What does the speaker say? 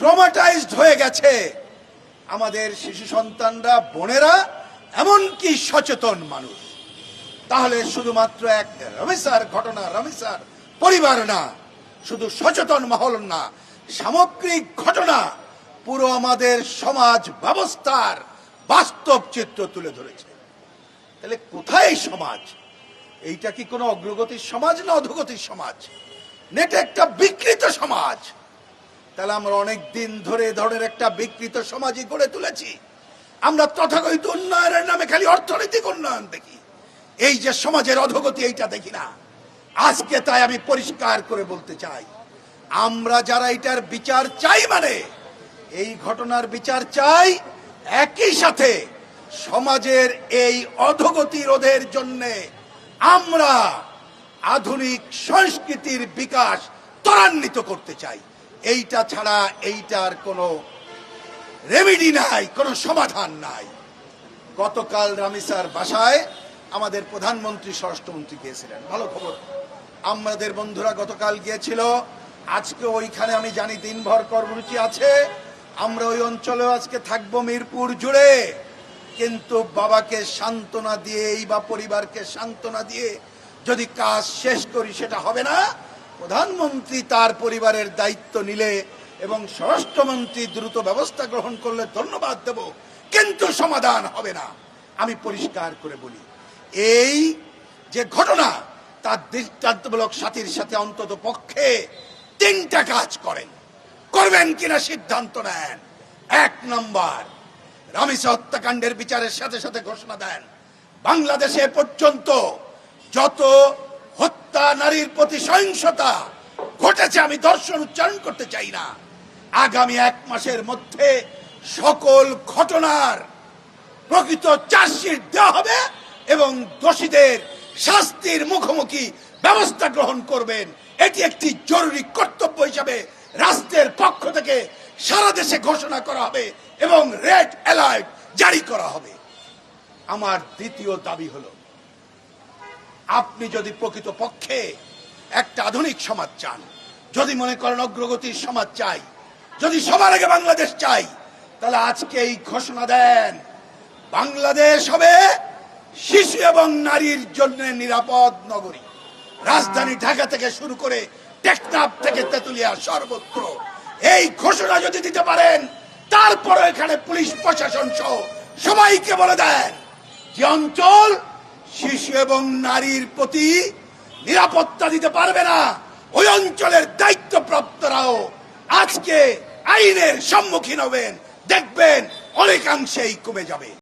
Traumatised হয়ে গেছে আমাদের শিশু সন্তানরা, বোনেরা, এমনকি সচেতন মানুষ। তাহলে শুধুমাত্র এক রমেশার ঘটনা, রমেশার পরিবার না, শুধু সচেতন মহল না, সামগ্রিক ঘটনা পুরো আমাদের সমাজ ব্যবস্থার বাস্তব চিত্র তুলে ধরেছে। তাহলে কোথায় সমাজ? এইটা কি কোনো অগ্রগতির সমাজ না অধোগতির সমাজ? এটা একটা বিকৃত সমাজ। তাহলে আমরা অনেক দিন ধরে ধরনের একটা বিকৃত সমাজই গড়ে তুলেছি। আমরা তথাকথিত উন্নয়নের নামে খালি অর্থনৈতিক উন্নয়ন দেখি, এই যে সমাজের অধোগতি এইটা দেখি না। আজকে তাই আমি পরিষ্কার করে বলতে চাই, আমরা যারা এটার বিচার চাই, মানে এই ঘটনার বিচার চাই, একই সাথে সমাজের এই অধোগতি রোধের জন্য আমরা আধুনিক সংস্কৃতির বিকাশ ত্বরান্বিত করতে চাই। এইটা ছাড়া এইটার কোনো রেমেডি নাই, কোনো সমাধান নাই। গতকাল রামিসার বাসায় আমাদের প্রধানমন্ত্রী, স্বরাষ্ট্রমন্ত্রী গিয়েছিলেন, ভালো খবর। আমাদের বন্ধুরা গতকাল গিয়েছিল, আজকে ওইখানে আমি জানি দিনভর কর্মসূচি আছে। আমরা ওই অঞ্চলেও আজকে থাকবো, মিরপুর জুড়ে। কিন্তু বাবাকে সান্ত্বনা দিয়েই বা পরিবারকে সান্ত্বনা দিয়ে যদি কাজ শেষ করি সেটা হবে না। প্রধানমন্ত্রী তার পরিবারের দায়িত্ব নিলে এবং স্বরাষ্ট্রমন্ত্রী দ্রুত ব্যবস্থা গ্রহণ করলে ধন্যবাদ দেব, কিন্তু সমাধান হবে না। আমি পরিষ্কার করে বলি, এই যে ঘটনা তার দৃষ্টান্তমূলক সাথীর সাথে অন্তত পক্ষে তিনটা কাজ করবেন কিনা সিদ্ধান্ত নেন। এক নম্বর, রামিসা হত্যাকাণ্ডের বিচারের সাথে সাথে ঘোষণা দেন বাংলাদেশে পর্যন্ত যত হত্যা, নারীর প্রতি সহিংসতা ঘটেছে, আমি দর্শন উচ্চারণ করতে চাই না, আগামী 1 মাসের মধ্যে সকল ঘটনার প্রকৃত চার্জশিট দেওয়া হবে এবং দোষীদের শাস্তির মুখোমুখি ব্যবস্থা গ্রহণ করবেন। এটি একটি জরুরি কর্তব্য হিসাবে রাষ্ট্রের পক্ষ থেকে সারা দেশে ঘোষণা করা হবে এবং রেড অ্যালার্ট জারি করা হবে। আমার দ্বিতীয় দাবি হলো, আপনি যদি প্রকৃত পক্ষে একটা আধুনিক সমাজ চান, যদি মনে করেন অগ্রগতির সমাজ চাই, যদি সবার আগে বাংলাদেশ চাই, তাহলে আজকে এই ঘোষণা দেন, বাংলাদেশ হবে শিশু এবং নারীর জন্য নিরাপদ নগরী। রাজধানী ঢাকা থেকে শুরু করে টেকনাফ থেকে তেতুলিয়া সর্বত্র এই ঘোষণা যদি দিতে পারেন, তারপরে এখানে পুলিশ প্রশাসন সহ সবাইকে বলে দেন যে অঞ্চল শিশু এবং নারীর প্রতি নিরাপত্তা দিতে পারবে না, ওই অঞ্চলের দায়িত্বপ্রাপ্তরাও আজকে আইনের সম্মুখীন হবেন। দেখবেন অনেকাংশেই কমে যাবে।